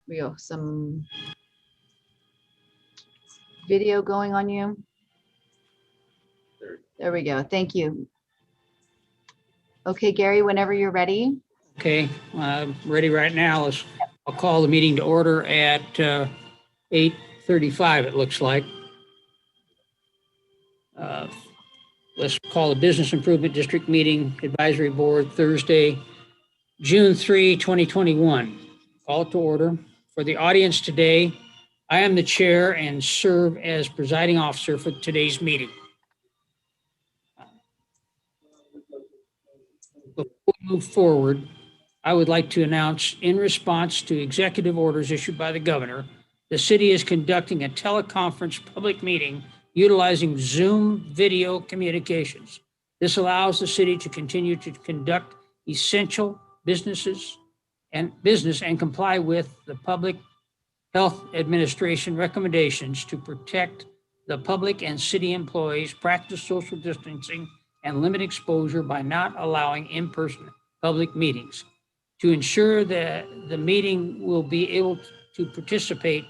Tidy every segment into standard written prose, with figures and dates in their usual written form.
We have some video going on you. There we go. Thank you. Okay, Gary, whenever you're ready. Okay, ready right now. I'll call the meeting to order at 8:35, it looks like. Let's call the Business Improvement District Meeting Advisory Board Thursday, June 3, 2021. Call it to order. For the audience today, I am the chair and serve as presiding officer for today's meeting. Before we move forward, I would like to announce, in response to executive orders issued by the governor, the city is conducting a teleconference public meeting utilizing Zoom video communications. This allows the city to continue to conduct essential business and comply with the Public Health Administration recommendations to protect the public and city employees, practice social distancing, and limit exposure by not allowing in-person public meetings. To ensure that the meeting will be able to participate,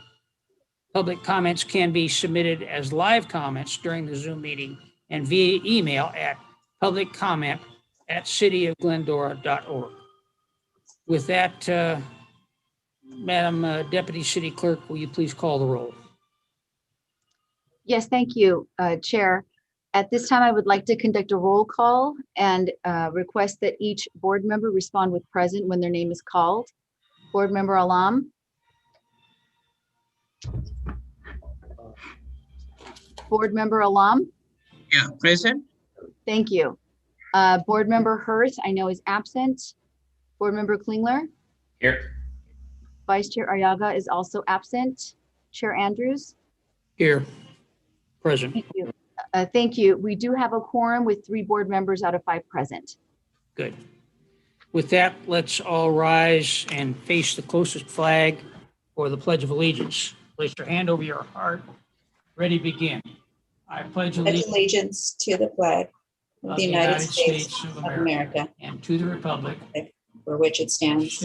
public comments can be submitted as live comments during the Zoom meeting and via email at publiccomment@cityofglendora.org. With that, Madam Deputy City Clerk, will you please call the roll? Yes, thank you, Chair. At this time, I would like to conduct a roll call and request that each board member respond with present when their name is called. Board Member Alam. Board Member Alam. Yeah, present. Thank you. Board Member Hurst, I know is absent. Board Member Klingler. Here. Vice Chair Arriaga is also absent. Chair Andrews. Here, present. Thank you. Thank you. We do have a quorum with 3 board members out of 5 present. Good. With that, let's all rise and face the closest flag for the Pledge of Allegiance. Place your hand over your heart. Ready, begin. I pledge allegiance to the flag of the United States of America and to the republic for which it stands,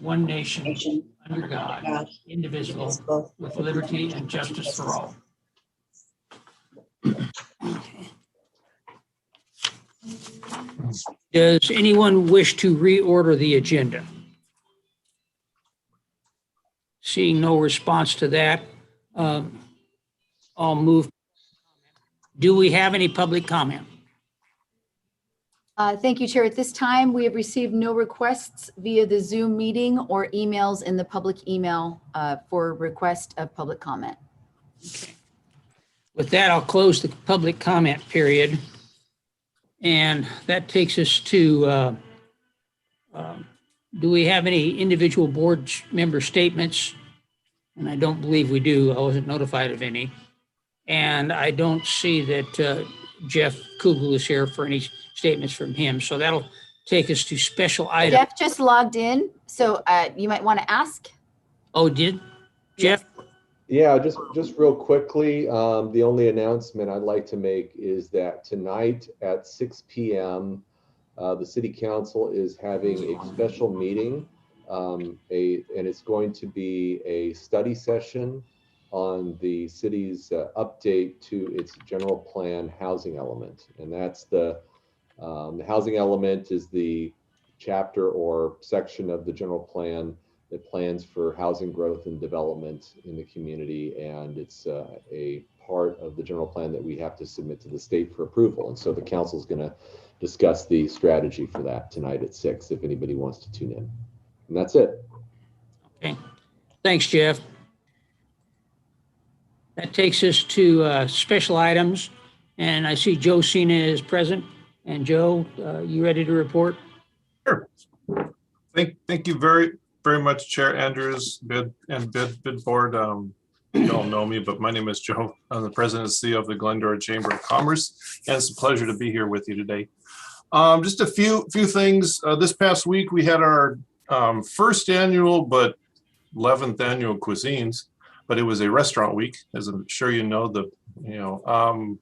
one nation, nation under God, indivisible, with liberty and justice for all. Does anyone wish to reorder the agenda? Seeing no response to that, I'll move. Do we have any public comment? Thank you, Chair. At this time, we have received no requests via the Zoom meeting or emails in the public email for request of public comment. Okay. With that, I'll close the public comment period. And that takes us to, do we have any individual board member statements? And I don't believe we do. I wasn't notified of any. And I don't see that Jeff Kugel is here for any statements from him. So that'll take us to special items. Jeff just logged in, so you might want to ask. Oh, did Jeff? Yeah, just real quickly, the only announcement I'd like to make is that tonight at 6 p.m., the City Council is having a special meeting, and it's going to be a study session on the city's update to its general plan housing element. And that's the housing element is the chapter or section of the general plan that plans for housing growth and development in the community. And it's a part of the general plan that we have to submit to the state for approval. And so the council is going to discuss the strategy for that tonight at 6, if anybody wants to tune in. And that's it. Okay. Thanks, Jeff. That takes us to special items. And I see Joe Cena is present. And Joe, you ready to report? Sure. Thank you very much, Chair Andrews, bid board. You don't know me, but my name is Joe. I'm the president and CEO of the Glendora Chamber of Commerce, and it's a pleasure to be here with you today. Just a few things. This past week, we had our first annual, but 11th annual Cuisines, but it was a restaurant week, as I'm sure you know.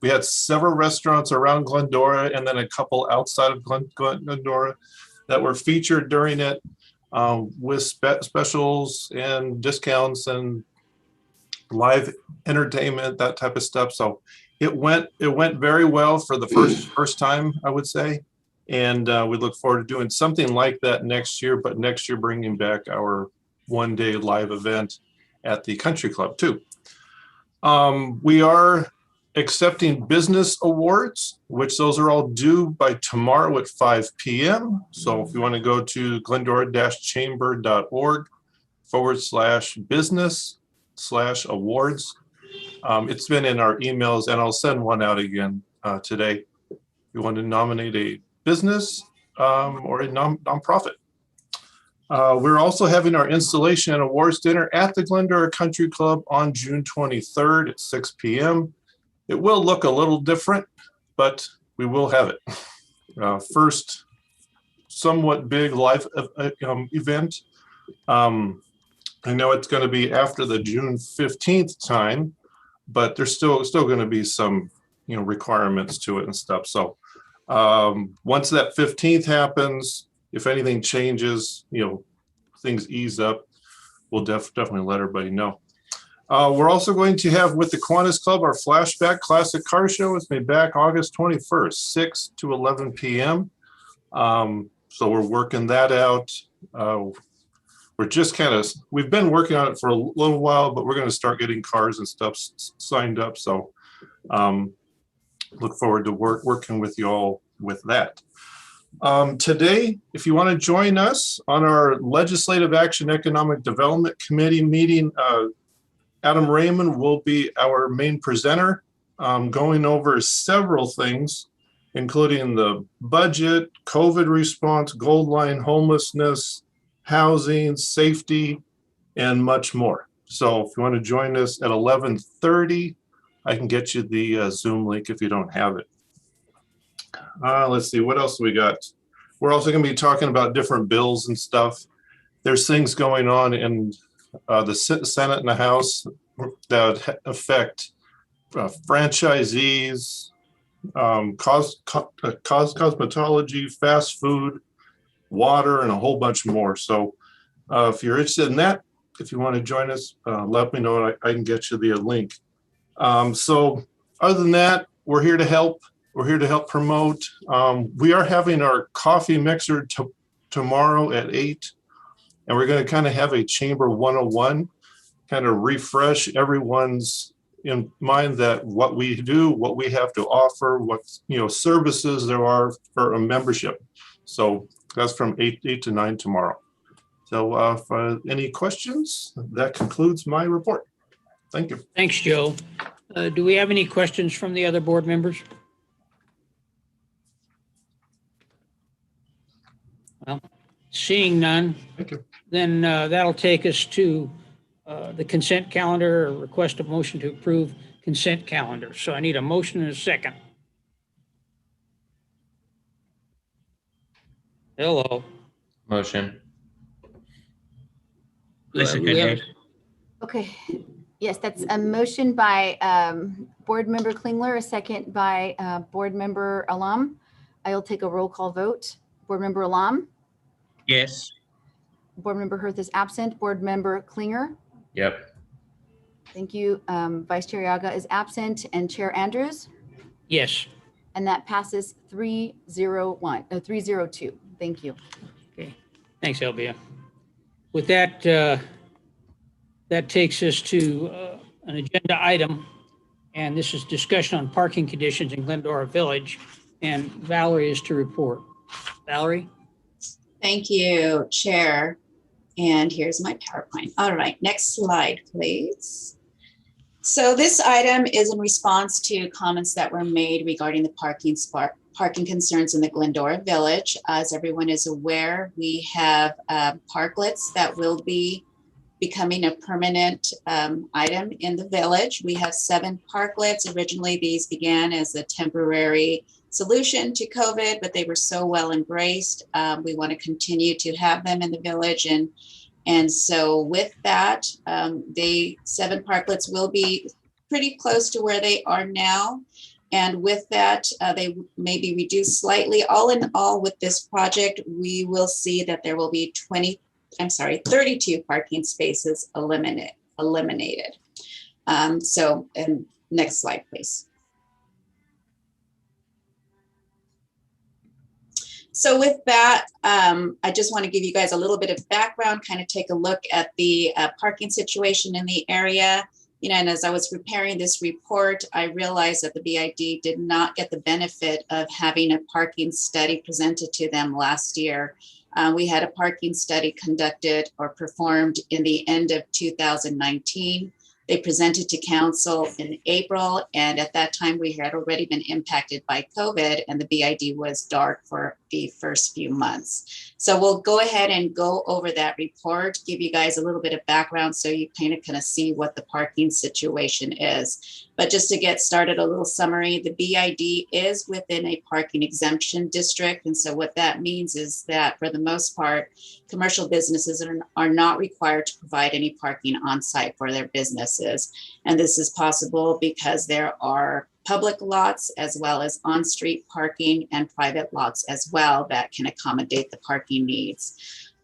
We had several restaurants around Glendora and then a couple outside of Glendora that were featured during it. with specials and discounts and live entertainment, that type of stuff. So it went very well for the first time, I would say. And we look forward to doing something like that next year, but next year bringing back our one-day live event at the country club too. We are accepting business awards, which those are all due by tomorrow at 5 p.m. So if you want to go to glendora-chamber.org/business/awards, it's been in our emails, and I'll send one out again today. If you want to nominate a business or a nonprofit. We're also having our installation and awards dinner at the Glendora Country Club on June 23rd at 6 p.m. It will look a little different, but we will have it. First, somewhat big live event. I know it's going to be after the June 15th time, but there's still going to be some, requirements to it and stuff. So once that 15th happens, if anything changes, things ease up, we'll definitely let everybody know. We're also going to have with the Kiwanis Club our Flashback Classic Car Show. It's made back August 21st, 6 to 11 p.m. So we're working that out. We're just we've been working on it for a little while, but we're going to start getting cars and stuff signed up. So look forward to working with you all with that. Today, if you want to join us on our Legislative Action Economic Development Committee meeting, Adam Raymond will be our main presenter, going over several things, including the budget, COVID response, Gold Line homelessness, housing, safety, and much more. So if you want to join us at 11:30, I can get you the Zoom link if you don't have it. Let's see, what else we got? We're also going to be talking about different bills and stuff. There's things going on in the Senate and the House that affect franchisees, cosmetology, fast food, water, and a whole bunch more. So if you're interested in that, if you want to join us, let me know and I can get you the link. So other than that, we're here to help. We're here to help promote. We are having our coffee mixer tomorrow at 8, and we're going to kind of have a Chamber 101, kind of refresh everyone's in mind that what we do, what we have to offer, what services there are for a membership. So that's from 8 to 9 tomorrow. So any questions? That concludes my report. Thank you. Thanks, Joe. Do we have any questions from the other board members? Well, seeing none, Thank you. then that'll take us to the consent calendar, or request a motion to approve consent calendar. So I need a motion and a second. Hello. Motion. Do we have- Okay, yes, that's a motion by Board Member Klingler, a second by Board Member Alam. I'll take a roll call vote. Board Member Alam, Yes. Board Member Hirth is absent. Board Member Klinger, Yep. thank you. Vice Chair Yaga is absent, and Chair Andrews, Yes. and that passes 302. Thank you. Okay. Thanks, Elvia. With that, that takes us to an agenda item, and this is discussion on parking conditions in Glendora Village, and Valerie is to report. Valerie? Thank you, Chair. And here's my PowerPoint. All right, next slide, please. So this item is in response to comments that were made regarding the parking concerns in the Glendora Village. As everyone is aware, we have parklets that will be becoming a permanent item in the village. We have 7 parklets. Originally, these began as a temporary solution to COVID, but they were so well embraced. We want to continue to have them in the village. And so with that, 7 parklets will be pretty close to where they are now. And with that, they may be reduced slightly. All in all, with this project, we will see that there will be 32 parking spaces eliminated. And next slide, please. So with that, I just want to give you guys a little bit of background, kind of take a look at the parking situation in the area. And as I was preparing this report, I realized that the BID did not get the benefit of having a parking study presented to them last year. We had a parking study conducted or performed in the end of 2019. They presented to council in April, and at that time we had already been impacted by COVID, and the BID was dark for the first few months. So we'll go ahead and go over that report, give you guys a little bit of background so you kind of see what the parking situation is. But just to get started, a little summary, the BID is within a parking exemption district. And so what that means is that for the most part, commercial businesses are not required to provide any parking on site for their businesses. And this is possible because there are public lots as well as on-street parking and private lots as well that can accommodate the parking needs.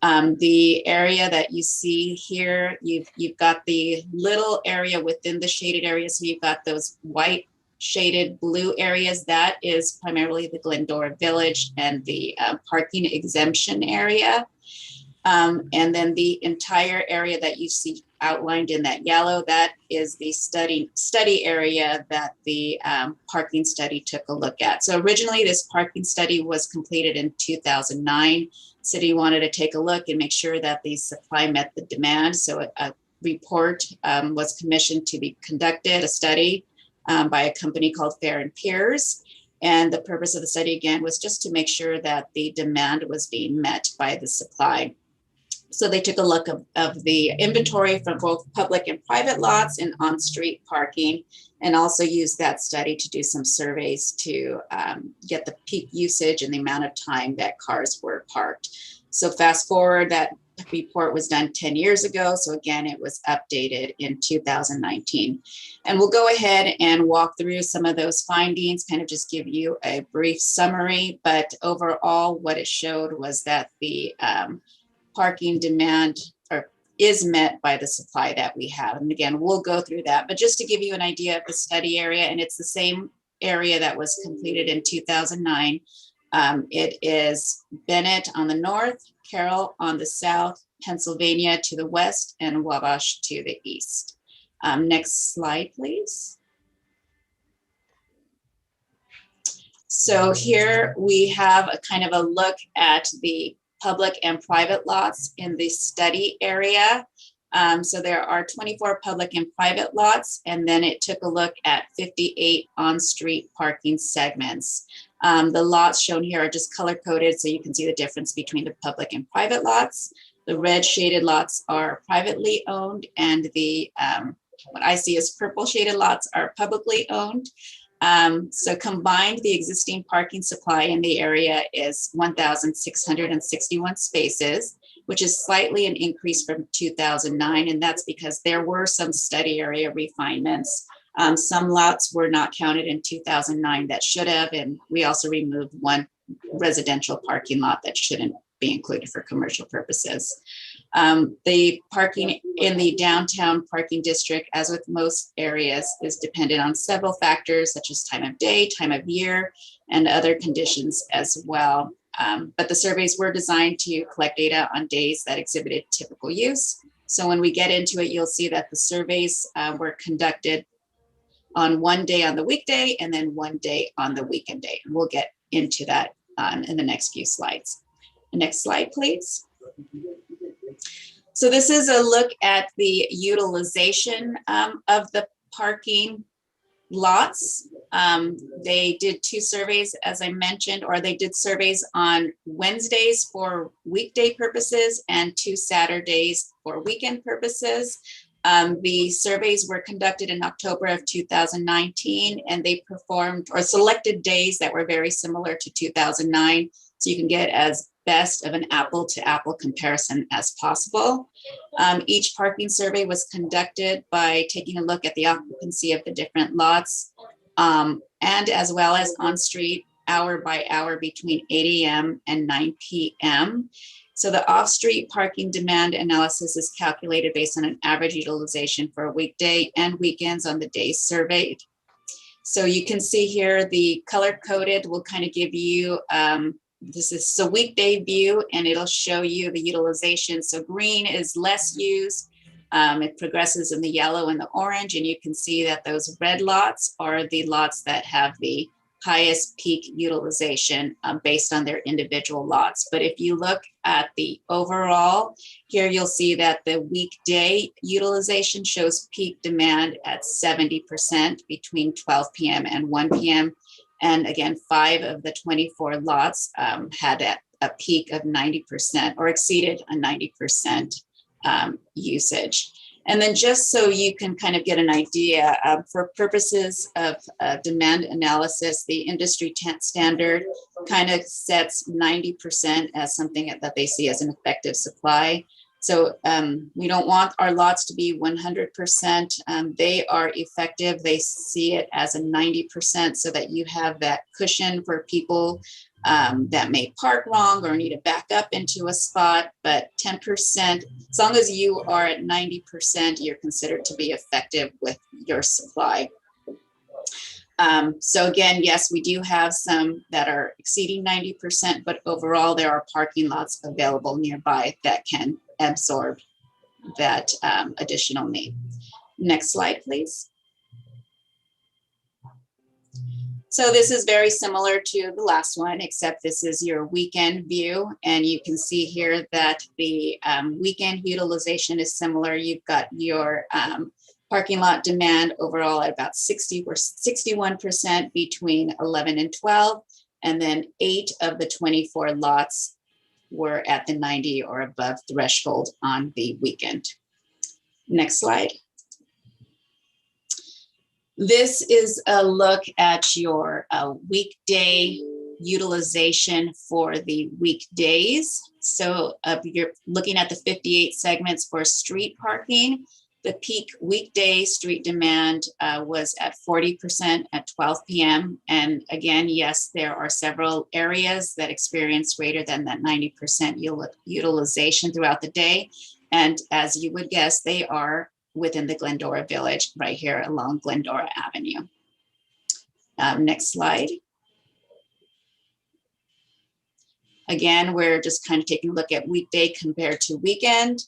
The area that you see here, you've got the little area within the shaded area. So you've got those white shaded blue areas. That is primarily the Glendora Village and the parking exemption area. And then the entire area that you see outlined in that yellow, that is the study area that the parking study took a look at. So originally this parking study was completed in 2009. City wanted to take a look and make sure that the supply met the demand. So a report was commissioned to be conducted, a study by a company called Fair and Peers. And the purpose of the study, again, was just to make sure that the demand was being met by the supply. So they took a look of the inventory from both public and private lots and on-street parking, and also used that study to do some surveys to get the peak usage and the amount of time that cars were parked. So fast forward, that report was done 10 years ago. So again, it was updated in 2019. And we'll go ahead and walk through some of those findings, kind of just give you a brief summary. But overall, what it showed was that the parking demand is met by the supply that we have. And again, we'll go through that, but just to give you an idea of the study area, and it's the same area that was completed in 2009. It is Bennett on the north, Carroll on the south, Pennsylvania to the west, and Wabash to the east. Next slide, please. So here we have a kind of a look at the public and private lots in the study area. So there are 24 public and private lots, and then it took a look at 58 on-street parking segments. The lots shown here are just color-coded, so you can see the difference between the public and private lots. The red shaded lots are privately owned, and the what I see as purple shaded lots are publicly owned. So combined, the existing parking supply in the area is 1,661 spaces, which is slightly an increase from 2009. And that's because there were some study area refinements. Some lots were not counted in 2009 that should have, and we also removed one residential parking lot that shouldn't be included for commercial purposes. The parking in the downtown parking district, as with most areas, is dependent on several factors such as time of day, time of year, and other conditions as well. But the surveys were designed to collect data on days that exhibited typical use. So when we get into it, you'll see that the surveys were conducted on one day on the weekday and then one day on the weekend day. And we'll get into that in the next few slides. Next slide, please. So this is a look at the utilization of the parking lots. They did 2 surveys, as I mentioned, or they did surveys on Wednesdays for weekday purposes and 2 Saturdays for weekend purposes. The surveys were conducted in October of 2019, and they performed or selected days that were very similar to 2009. So you can get as best of an apple to apple comparison as possible. Each parking survey was conducted by taking a look at the occupancy of the different lots, and as well as on street hour by hour between 8 a.m. and 9 p.m. So the off-street parking demand analysis is calculated based on an average utilization for a weekday and weekends on the days surveyed. So you can see here, the color coded will kind of give you, this is a weekday view, and it'll show you the utilization. So green is less used. It progresses in the yellow and the orange, and you can see that those red lots are the lots that have the highest peak utilization based on their individual lots. But if you look at the overall, here you'll see that the weekday utilization shows peak demand at 70% between 12 p.m. and 1 p.m. And again, 5 of the 24 lots had a peak of 90% or exceeded a 90% usage. And then just so you can kind of get an idea, for purposes of demand analysis, the industry standard kind of sets 90% as something that they see as an effective supply. So we don't want our lots to be 100%. They are effective. They see it as a 90% so that you have that cushion for people that may park wrong or need to back up into a spot, but 10%, as long as you are at 90%, you're considered to be effective with your supply. So again, yes, we do have some that are exceeding 90%, but overall there are parking lots available nearby that can absorb that additional need. Next slide, please. So this is very similar to the last one, except this is your weekend view. And you can see here that the weekend utilization is similar. You've got your parking lot demand overall at about 60 or 61% between 11 and 12. And then 8 of the 24 lots were at the 90 or above threshold on the weekend. Next slide. This is a look at your weekday utilization for the weekdays. So you're looking at the 58 segments for street parking. The peak weekday street demand was at 40% at 12 p.m. And again, yes, there are several areas that experience greater than that 90% utilization throughout the day. And as you would guess, they are within the Glendora Village right here along Glendora Avenue. Next slide. Again, we're just kind of taking a look at weekday compared to weekend.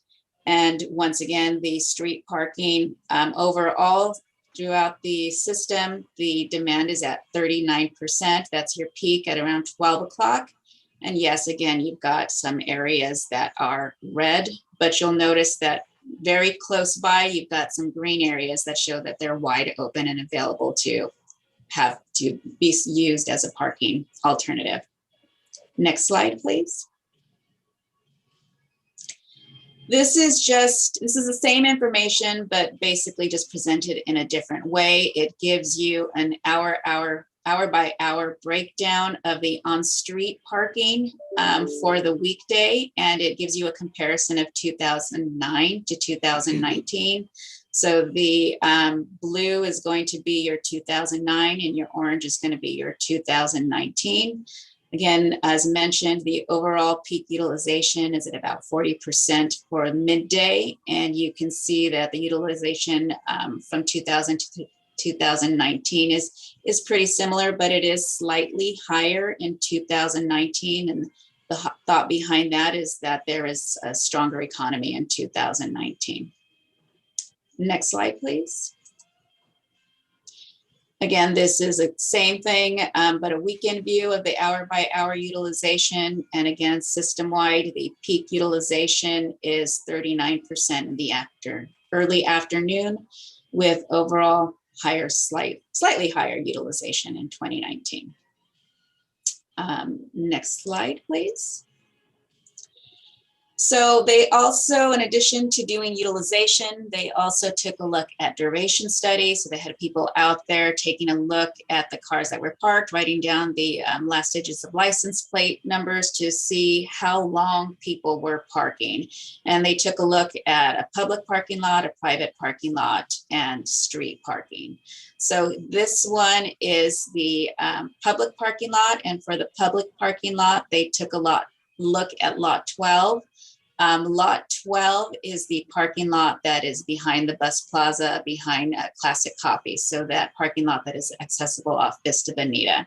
And once again, the street parking overall throughout the system, the demand is at 39%. That's your peak at around 12 o'clock. And yes, again, you've got some areas that are red, but you'll notice that very close by, you've got some green areas that show that they're wide open and available to have to be used as a parking alternative. Next slide, please. This is the same information, but basically just presented in a different way. It gives you an hour by hour breakdown of the on-street parking for the weekday, and it gives you a comparison of 2009 to 2019. So the blue is going to be your 2009 and your orange is going to be your 2019. Again, as mentioned, the overall peak utilization is at about 40% for midday, and you can see that the utilization from 2000 to 2019 is pretty similar, but it is slightly higher in 2019. And the thought behind that is that there is a stronger economy in 2019. Next slide, please. Again, this is the same thing, but a weekend view of the hour by hour utilization. And again, system-wide, the peak utilization is 39% in the early afternoon, with overall slightly higher utilization in 2019. Next slide, please. So they also, in addition to doing utilization, they also took a look at duration studies. So they had people out there taking a look at the cars that were parked, writing down the last digits of license plate numbers to see how long people were parking. And they took a look at a public parking lot, a private parking lot, and street parking. So this one is the public parking lot. And for the public parking lot, they took a look at lot 12. Lot 12 is the parking lot that is behind the bus plaza, behind Classic Coffee. So that parking lot that is accessible off Vista Bonita.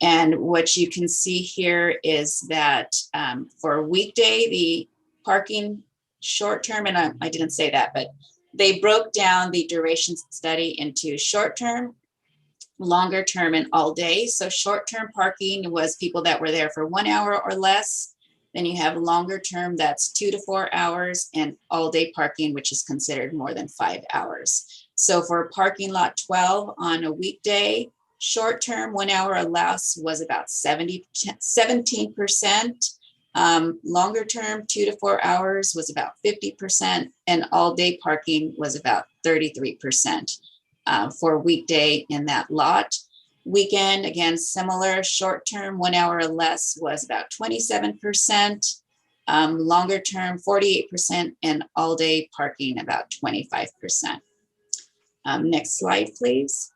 And what you can see here is that for a weekday, the parking short-term, and I didn't say that, but they broke down the duration study into short-term, longer term, and all day. So short-term parking was people that were there for 1 hour or less. Then you have longer term, that's 2 to 4 hours, and all day parking, which is considered more than 5 hours. So for parking lot 12 on a weekday, short term, 1 hour or less was about 17%. Longer term, 2 to 4 hours was about 50%, and all day parking was about 33% for weekday in that lot. Weekend, again, similar. Short term, 1 hour or less was about 27%, longer term, 48%, and all day parking about 25%. Next slide, please.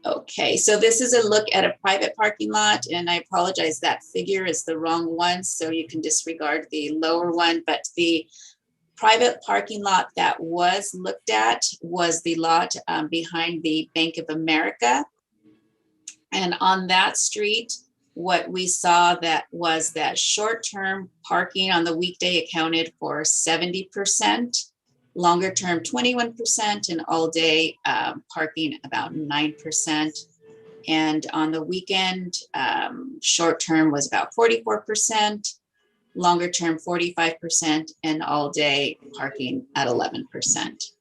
Okay, so this is a look at a private parking lot, and I apologize, that figure is the wrong one, so you can disregard the lower one, but the private parking lot that was looked at was the lot behind the Bank of America. And on that street, what we saw that was that short-term parking on the weekday accounted for 70%, longer term 21%, and all day parking about 9%. And on the weekend, short term was about 44%, longer term 45%, and all day parking at 11%.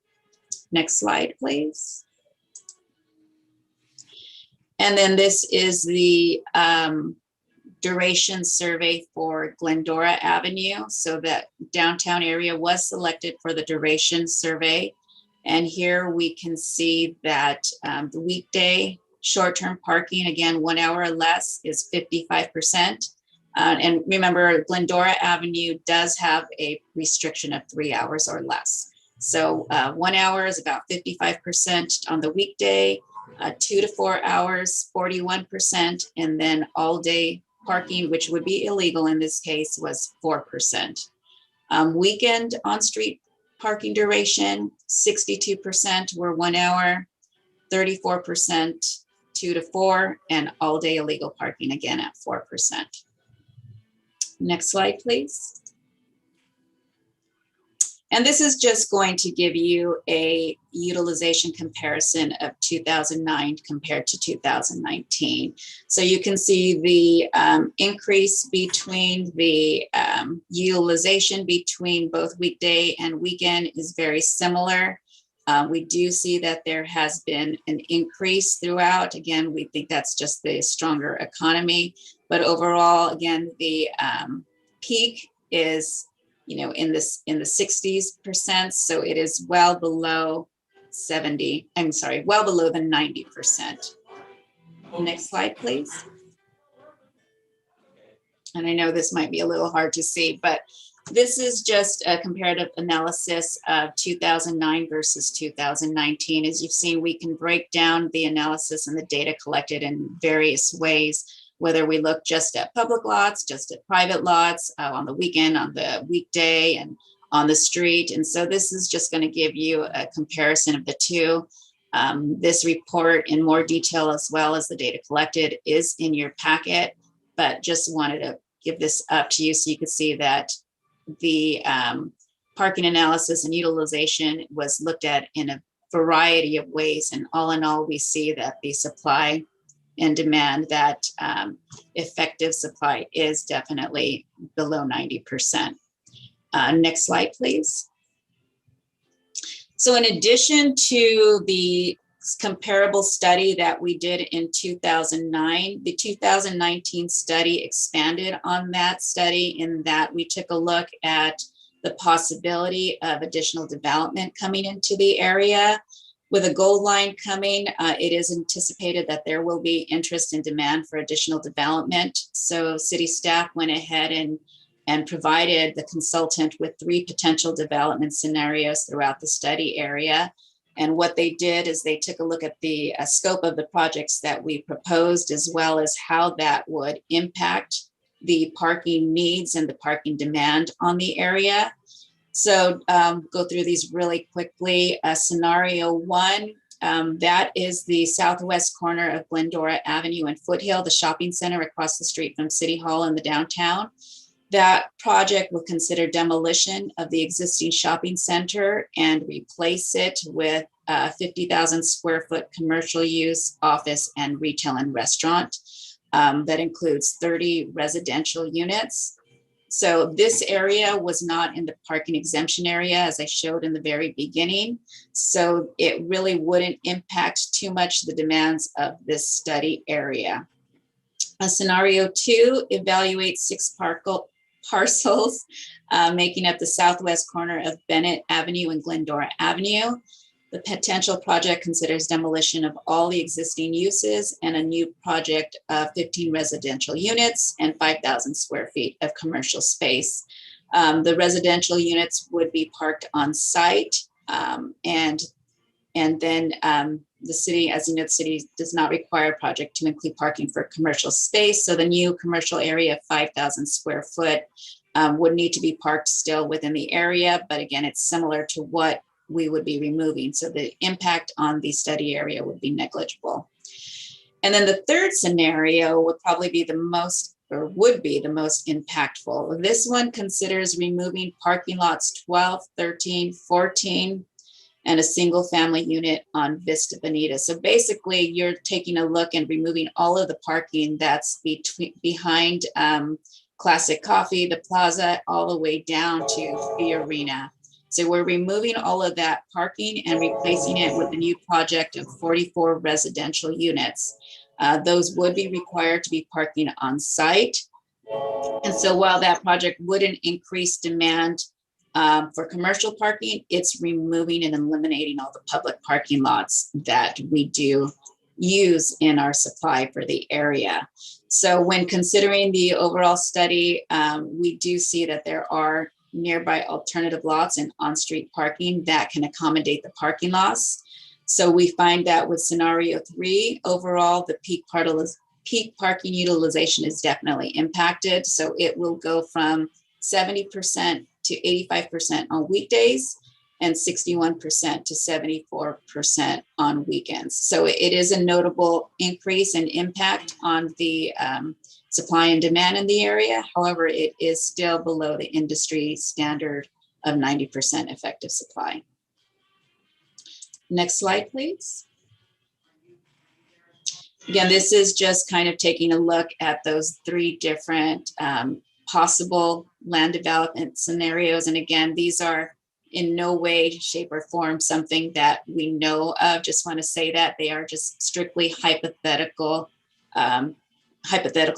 Next slide, please. And then this is the duration survey for Glendora Avenue. So that downtown area was selected for the duration survey. And here we can see that the weekday short-term parking, again, 1 hour or less, is 55%. And remember, Glendora Avenue does have a restriction of 3 hours or less. So 1 hour is about 55% on the weekday, 2 to 4 hours, 41%, and then all day parking, which would be illegal in this case, was 4%. Weekend on-street parking duration, 62% were 1 hour, 34%, 2 to 4, and all day illegal parking again at 4%. Next slide, please. And this is just going to give you a utilization comparison of 2009 compared to 2019. So you can see the increase between the utilization between both weekday and weekend is very similar. We do see that there has been an increase throughout. Again, we think that's just the stronger economy. But overall, again, the peak is in the 60%. So it is well below well below the 90%. Next slide, please. And I know this might be a little hard to see, but this is just a comparative analysis of 2009 versus 2019. As you've seen, we can break down the analysis and the data collected in various ways, whether we look just at public lots, just at private lots, on the weekend, on the weekday, and on the street. And so this is just going to give you a comparison of the two. This report in more detail, as well as the data collected, is in your packet, but just wanted to give this up to you so you could see that the parking analysis and utilization was looked at in a variety of ways. And all in all, we see that the supply and demand, that effective supply is definitely below 90%. Next slide, please. So in addition to the comparable study that we did in 2009, the 2019 study expanded on that study in that we took a look at the possibility of additional development coming into the area. With a gold line coming, it is anticipated that there will be interest and demand for additional development. So city staff went ahead and provided the consultant with 3 potential development scenarios throughout the study area. And what they did is they took a look at the scope of the projects that we proposed, as well as how that would impact the parking needs and the parking demand on the area. So go through these really quickly. Scenario 1, that is the southwest corner of Glendora Avenue and Foothill, the shopping center across the street from City Hall in the downtown. That project will consider demolition of the existing shopping center and replace it with 50,000 square foot commercial use, office, and retail and restaurant. That includes 30 residential units. So this area was not in the parking exemption area, as I showed in the very beginning. So it really wouldn't impact too much the demands of this study area. Scenario 2 evaluates 6 parcels making up the southwest corner of Bennett Avenue and Glendora Avenue. The potential project considers demolition of all the existing uses and a new project of 15 residential units and 5,000 square feet of commercial space. The residential units would be parked on site, and then the city, as you know, the city does not require a project to include parking for commercial space. So the new commercial area of 5,000 square foot would need to be parked still within the area, but again, it's similar to what we would be removing. So the impact on the study area would be negligible. And then the third scenario would probably be the most, or would be the most impactful. This one considers removing parking lots 12, 13, 14, and a single family unit on Vista Bonita. So basically you're taking a look and removing all of the parking that's behind Classic Coffee, the plaza, all the way down to the arena. So we're removing all of that parking and replacing it with a new project of 44 residential units. Those would be required to be parking on site. And so while that project wouldn't increase demand for commercial parking, it's removing and eliminating all the public parking lots that we do use in our supply for the area. So when considering the overall study, we do see that there are nearby alternative lots and on-street parking that can accommodate the parking loss. So we find that with scenario 3, overall, the peak parking utilization is definitely impacted. So it will go from 70% to 85% on weekdays and 61% to 74% on weekends. So it is a notable increase and impact on the supply and demand in the area. However, it is still below the industry standard of 90% effective supply. Next slide, please. Again, this is just kind of taking a look at those 3 different possible land development scenarios. And again, these are in no way, shape, or form something that we know of. Just want to say that they are just strictly hypothetical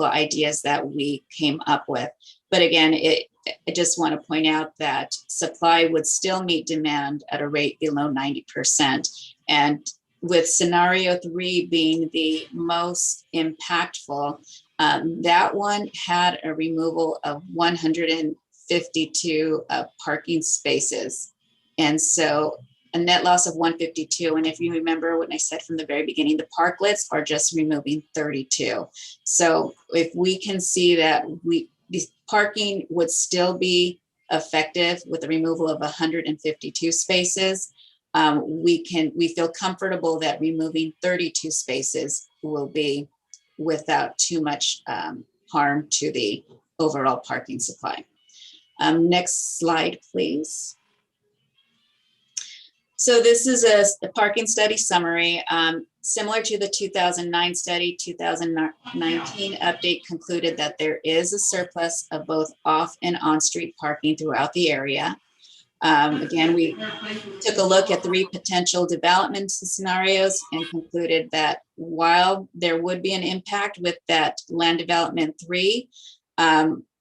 ideas that we came up with. But again, I just want to point out that supply would still meet demand at a rate below 90%. And with scenario 3 being the most impactful, that one had a removal of 152 parking spaces. And so a net loss of 152. And if you remember what I said from the very beginning, the parklets are just removing 32. So if we can see that the parking would still be effective with the removal of 152 spaces, we feel comfortable that removing 32 spaces will be without too much harm to the overall parking supply. Next slide, please. So this is a parking study summary. Similar to the 2009 study, 2019 update concluded that there is a surplus of both off and on-street parking throughout the area. Again, we took a look at 3 potential development scenarios and concluded that while there would be an impact with that land development 3,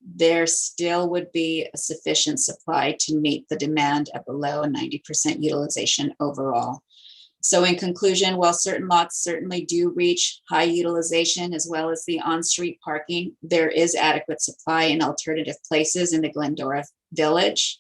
there still would be a sufficient supply to meet the demand at below 90% utilization overall. So in conclusion, while certain lots certainly do reach high utilization as well as the on-street parking, there is adequate supply in alternative places in the Glendora Village,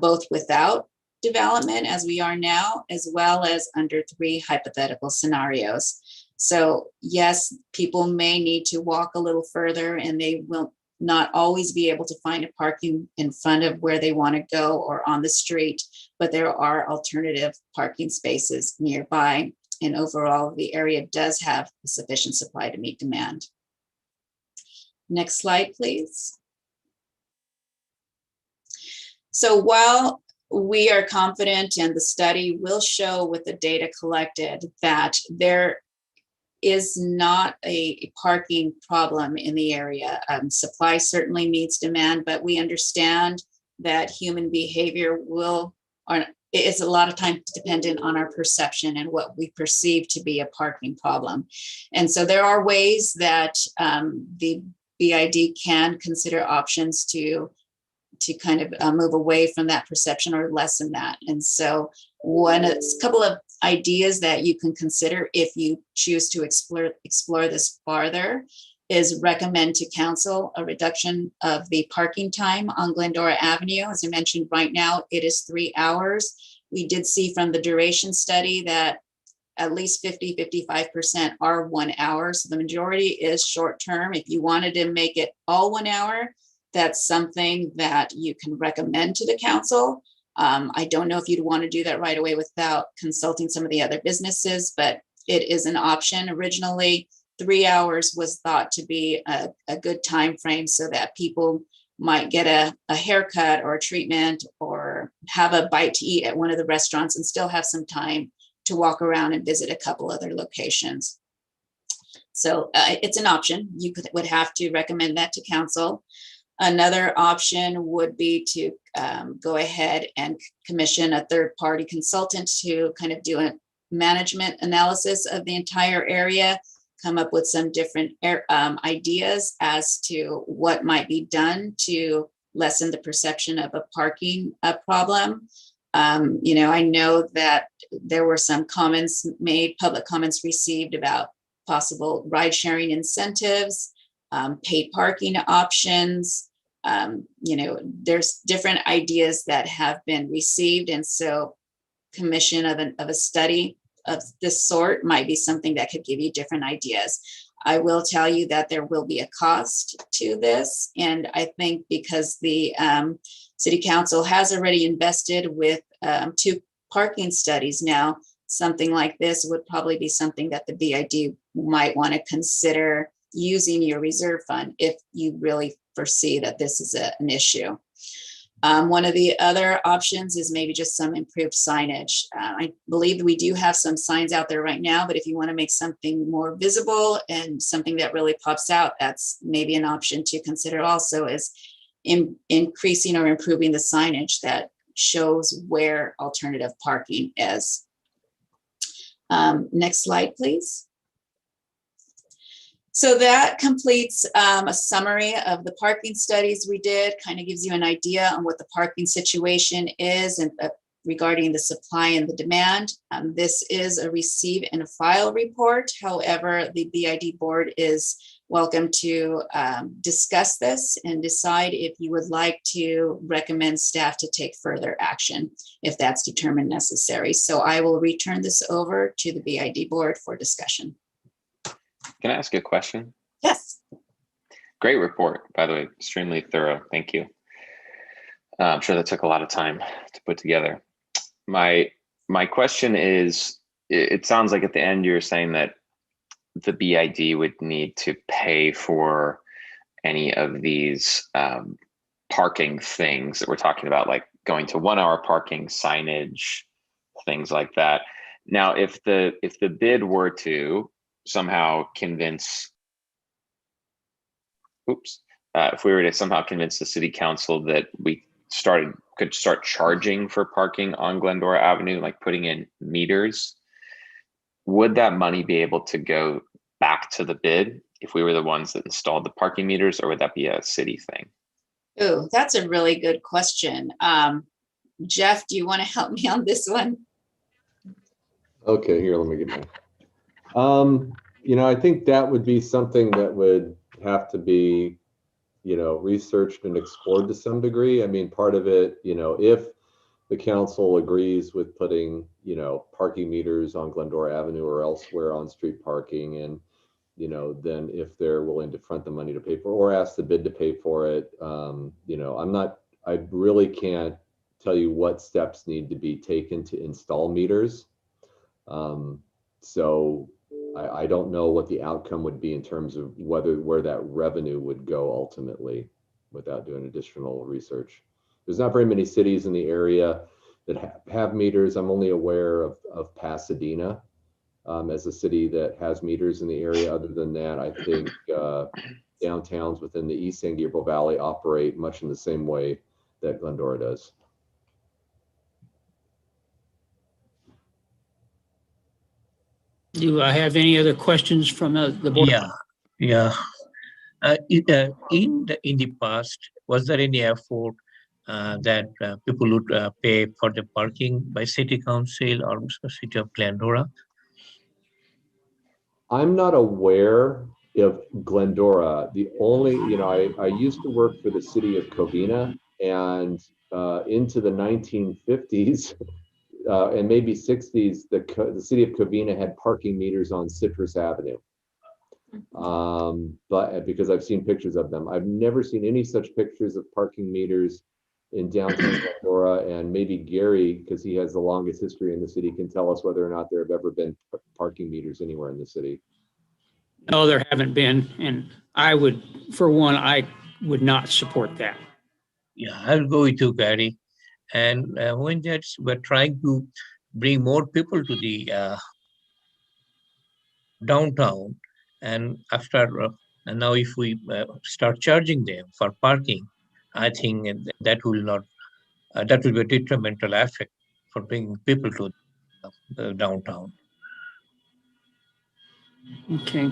both without development as we are now, as well as under 3 hypothetical scenarios. So yes, people may need to walk a little further, and they will not always be able to find a parking in front of where they want to go or on the street, but there are alternative parking spaces nearby. And overall, the area does have a sufficient supply to meet demand. Next slide, please. So while we are confident, and the study will show with the data collected, that there is not a parking problem in the area. Supply certainly meets demand, but we understand that human behavior is a lot of times dependent on our perception and what we perceive to be a parking problem. And so there are ways that the BID can consider options to kind of move away from that perception or lessen that. And so a couple of ideas that you can consider if you choose to explore this farther is recommend to council a reduction of the parking time on Glendora Avenue. As I mentioned, right now it is 3 hours. We did see from the duration study that at least 50–55% are 1 hour. So the majority is short term. If you wanted to make it all 1 hour, that's something that you can recommend to the council. I don't know if you'd want to do that right away without consulting some of the other businesses, but it is an option. Originally, 3 hours was thought to be a good time frame so that people might get a haircut or a treatment or have a bite to eat at one of the restaurants and still have some time to walk around and visit a couple other locations. So it's an option. You would have to recommend that to council. Another option would be to go ahead and commission a third-party consultant to kind of do a management analysis of the entire area, come up with some different ideas as to what might be done to lessen the perception of a parking problem. I know that there were some comments made, public comments received about possible ride-sharing incentives, paid parking options. There's different ideas that have been received, and so commission of a study of this sort might be something that could give you different ideas. I will tell you that there will be a cost to this, and I think because the City Council has already invested with 2 parking studies now, something like this would probably be something that the BID might want to consider using your reserve fund if you really foresee that this is an issue. One of the other options is maybe just some improved signage. I believe we do have some signs out there right now, but if you want to make something more visible and something that really pops out, that's maybe an option to consider also, is increasing or improving the signage that shows where alternative parking is. Next slide, please. So that completes a summary of the parking studies we did, kind of gives you an idea on what the parking situation is and regarding the supply and the demand. This is a receive and file report. However, the BID board is welcome to discuss this and decide if you would like to recommend staff to take further action if that's determined necessary. So I will return this over to the BID board for discussion. Can I ask a question? Yes. Great report, by the way, extremely thorough. Thank you. I'm sure that took a lot of time to put together. My question is, it sounds like at the end you're saying that the BID would need to pay for any of these parking things that we're talking about, like going to 1 hour parking, signage, things like that. Now, if the bid were to somehow convince, if we were to somehow convince the City Council that we could start charging for parking on Glendora Avenue, like putting in meters, would that money be able to go back to the bid if we were the ones that installed the parking meters, or would that be a city thing? Oh, that's a really good question. Jeff, do you want to help me on this one? Okay, here, let me get my. I think that would be something that would have to be, researched and explored to some degree. I mean, part of it, if the council agrees with putting, you know, parking meters on Glendora Avenue or elsewhere on street parking, and, you know, then if they're willing to front the money to pay for, or ask the bid to pay for it, you know, I really can't tell you what steps need to be taken to install meters. So I don't know what the outcome would be in terms of where that revenue would go ultimately without doing additional research. There's not very many cities in the area that have meters. I'm only aware of Pasadena as a city that has meters in the area. Other than that, I think downtowns within the East San Gabriel Valley operate much in the same way that Glendora does. Do I have any other questions from the board? Yeah. In the past, was there any effort that people would pay for the parking by city council or city of Glendora? I'm not aware of Glendora. The only, you know, I used to work for the city of Covina, and into the 1950s and maybe 60s, the city of Covina had parking meters on Citrus Avenue. But because I've seen pictures of them, I've never seen any such pictures of parking meters in downtown Glendora. And maybe Gary, because he has the longest history in the city, can tell us whether or not there have ever been parking meters anywhere in the city. No, there haven't been. And I would, for one, I would not support that. Yeah, I'll go with you, Gary. And when we're trying to bring more people to the downtown, and after and now if we start charging them for parking, I think that will not that will be a detrimental effect for bringing people to downtown. Okay.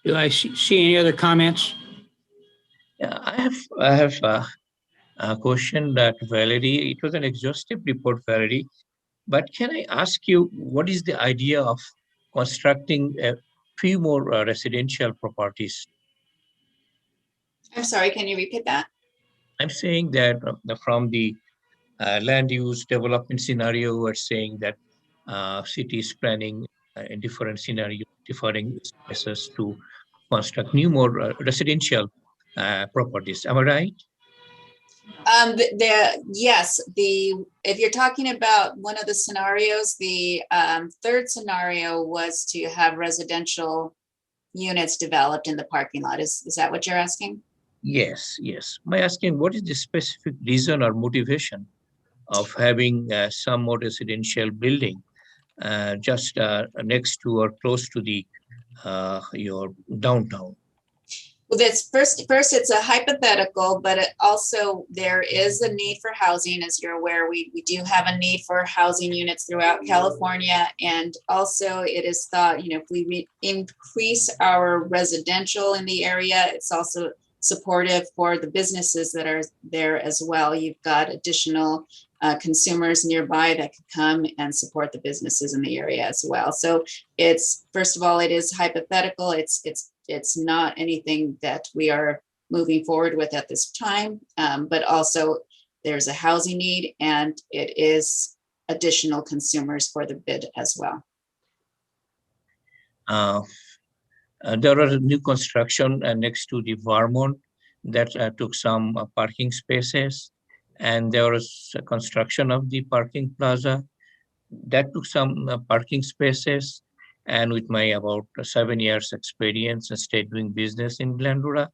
Do I see any other comments? Yeah, I have a question that Valerie. It was an exhaustive report, Valerie. But can I ask you, what is the idea of constructing a few more residential properties? I'm sorry, can you repeat that? I'm saying that from the land use development scenario, we're saying that cities planning in different scenarios, differing spaces to construct new more residential properties. Am I right? Yes, if you're talking about one of the scenarios, the third scenario was to have residential units developed in the parking lot. Is that what you're asking? Yes. By asking, what is the specific reason or motivation of having some more residential building just next to or close to the your downtown? Well, that's first it's a hypothetical, but also there is a need for housing. As you're aware, we do have a need for housing units throughout California. And also it is thought, you know, if we increase our residential in the area, it's also supportive for the businesses that are there as well. You've got additional consumers nearby that could come and support the businesses in the area as well. So it's, first of all, it is hypothetical. It's not anything that we are moving forward with at this time, but also there's a housing need and it is additional consumers for the bid as well. There are new construction next to the Vermont that took some parking spaces, and there was a construction of the parking plaza that took some parking spaces. And with my about 7 years experience and stay doing business in Glendora,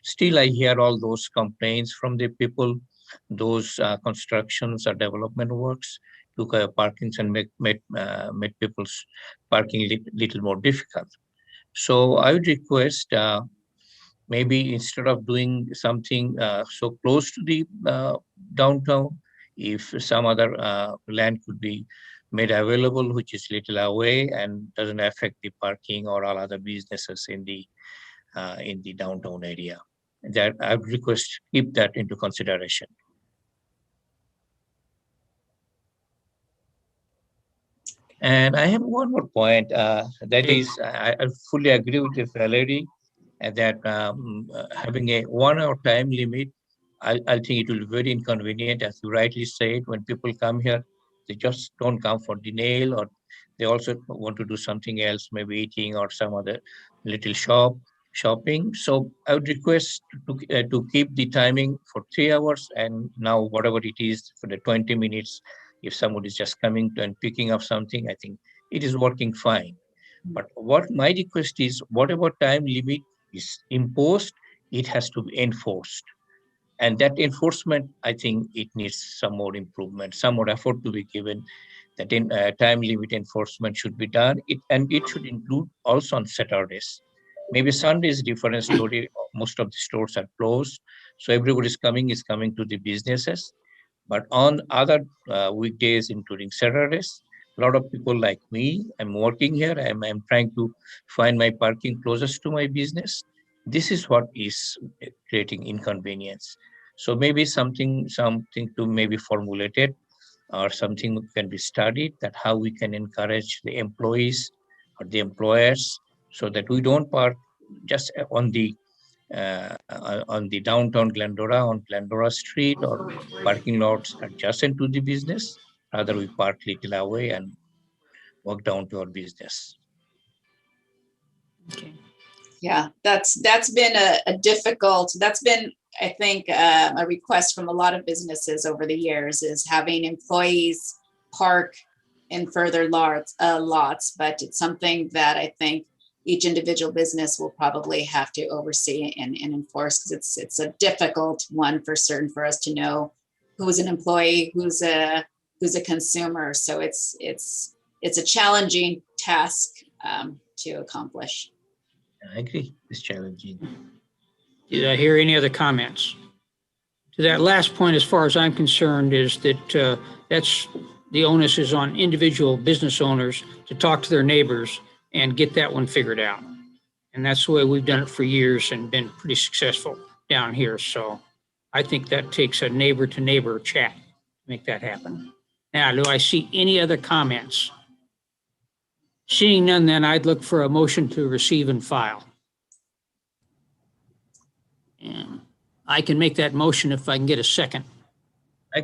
still I hear all those complaints from the people. Those constructions or development works took parkings and made people's parking little more difficult. So I would request maybe instead of doing something so close to the downtown, if some other land could be made available, which is little away and doesn't affect the parking or all other businesses in the downtown area. That I would request keep that into consideration. And I have one more point. That is, I fully agree with Valerie that having a 1 hour time limit I think it will be very inconvenient, as you rightly said, when people come here, they just don't come for the nail, or they also want to do something else, maybe eating or some other little shopping. So I would request to keep the timing for 3 hours, and now whatever it is for the 20 minutes, if somebody is just coming to and picking up something, I think it is working fine. But what my request is, whatever time limit is imposed, it has to be enforced. And that enforcement, I think it needs some more improvement, some more effort to be given. That in time limit enforcement should be done. And it should include also on Saturdays. Maybe Sunday is a different story. Most of the stores are closed, so everybody is coming to the businesses. But on other weekdays, including Saturdays, a lot of people like me, I'm working here. I'm trying to find my parking closest to my business. This is what is creating inconvenience. So maybe something to maybe formulated, or something can be studied, that how we can encourage the employees or the employers, so that we don't park just on the downtown Glendora, on Glendora Street, or parking lots adjacent to the business. Rather, we park little away and walk down to our business. Okay. Yeah, that's been that's been, I think, a request from a lot of businesses over the years, is having employees park in further lots, but it's something that I think each individual business will probably have to oversee and enforce, because it's a difficult one for certain for us to know who's an employee, who's a consumer. So it's a challenging task to accomplish. I agree, it's challenging. Did I hear any other comments? To that last point, as far as I'm concerned, is that that's the onus is on individual business owners to talk to their neighbors and get that one figured out. And that's the way we've done it for years and been pretty successful down here. So I think that takes a neighbor to neighbor chat to make that happen. Now, do I see any other comments? Seeing none, then I'd look for a motion to receive and file. And I can make that motion if I can get a second. I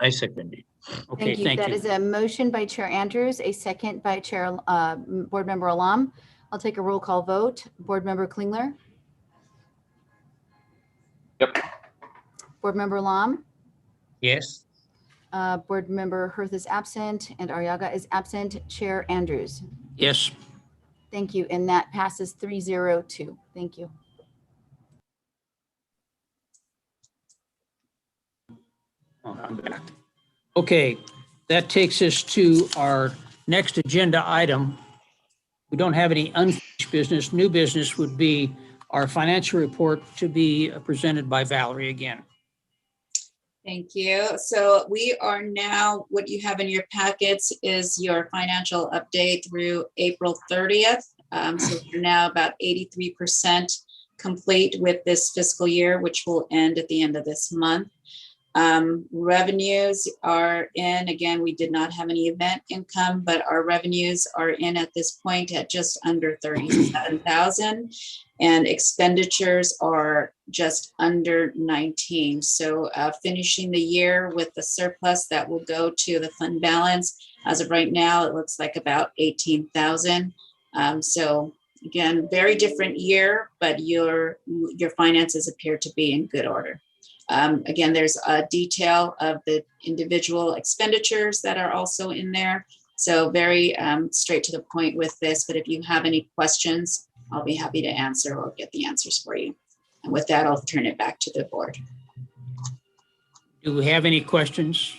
second it. Okay, Thank you. That is a motion by Chair Andrews, a second by Chair Board Member Alam. I'll take a roll call vote. Board Member Klingler. Yep. Board Member Alam. Yes. Board Member Hirth is absent and Arriaga is absent. Chair Andrews. Yes. Thank you. And that passes 302. Thank you. Oh, I'm back. Okay, that takes us to our next agenda item. We don't have any unfinished business. New business would be our financial report to be presented by Valerie again. Thank you. So we are now, what you have in your packets is your financial update through April 30th. So we're now about 83% complete with this fiscal year, which will end at the end of this month. Revenues are in, again, we did not have any event income, but our revenues are in at this point at just under 37,000, and expenditures are just under 19. So finishing the year with the surplus that will go to the fund balance, as of right now, it looks like about 18,000. So again, very different year, but your finances appear to be in good order. Again, there's a detail of the individual expenditures that are also in there. So very straight to the point with this, but if you have any questions, I'll be happy to answer or get the answers for you. And with that, I'll turn it back to the board. Do we have any questions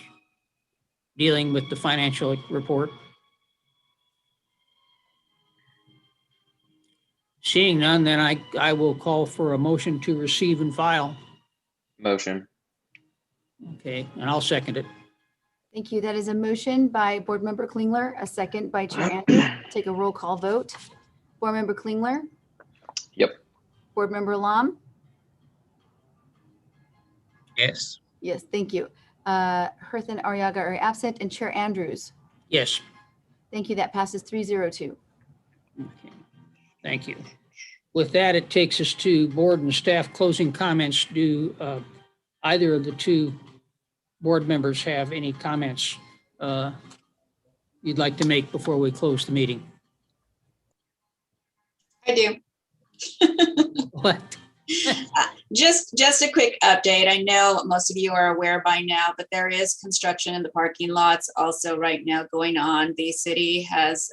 dealing with the financial report? Seeing none, then I will call for a motion to receive and file. Motion. Okay, and I'll second it. Thank you. That is a motion by Board Member Klingler, a second by Chair Andrews. Take a roll call vote. Board Member Klingler. Yep. Board Member Alam. Yes. Yes, thank you. Hirth and Arriaga are absent, and Chair Andrews. Yes. Thank you. That passes 302. Okay. Thank you. With that, it takes us to board and staff closing comments. Do either of the two board members have any comments you'd like to make before we close the meeting? I do. What? Just a quick update. I know most of you are aware by now, but there is construction in the parking lots also right now going on. The city has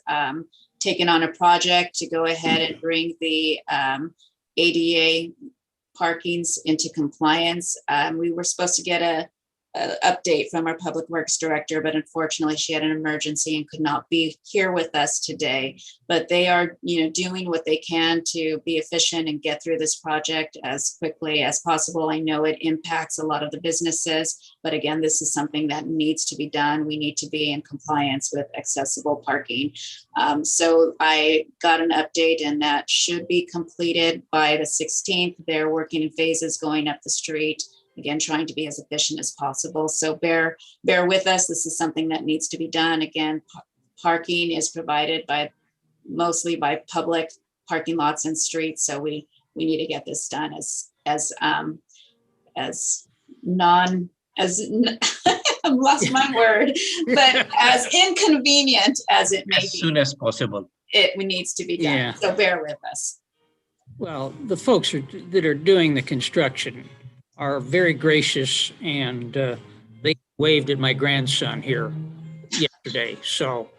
taken on a project to go ahead and bring the ADA parkings into compliance. We were supposed to get a update from our Public Works Director, but unfortunately she had an emergency and could not be here with us today. But they are, doing what they can to be efficient and get through this project as quickly as possible. I know it impacts a lot of the businesses, but again, this is something that needs to be done. We need to be in compliance with accessible parking. So I got an update and that should be completed by the 16th. They're working in phases going up the street. Again, trying to be as efficient as possible. So bear with us. This is something that needs to be done. Again, parking is provided mostly by public parking lots and streets. So we need to get this done as I've lost my word, but as inconvenient as it may As be. soon as possible. It needs to be done. Yeah. So bear with us. Well, the folks that are doing the construction are very gracious, and they waved at my grandson here yesterday. So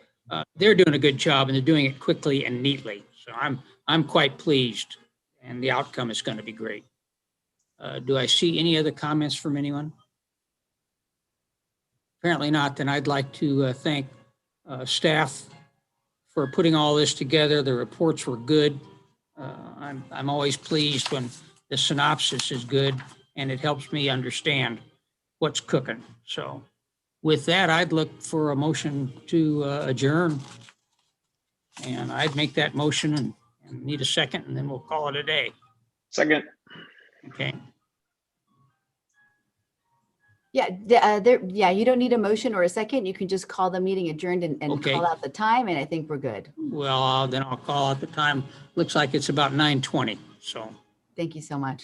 they're doing a good job, and they're doing it quickly and neatly. So I'm quite pleased, and the outcome is going to be great. Do I see any other comments from anyone? Apparently not. Then I'd like to thank staff for putting all this together. The reports were good. I'm always pleased when the synopsis is good and it helps me understand what's cooking. So with that, I'd look for a motion to adjourn. And I'd make that motion and need a second, and then we'll call it a day. Second. Okay. Yeah, you don't need a motion or a second. You can just call the meeting adjourned and Okay. call out the time, and I think we're good. Well, then I'll call out the time. Looks like it's about 9:20. So Thank you so much.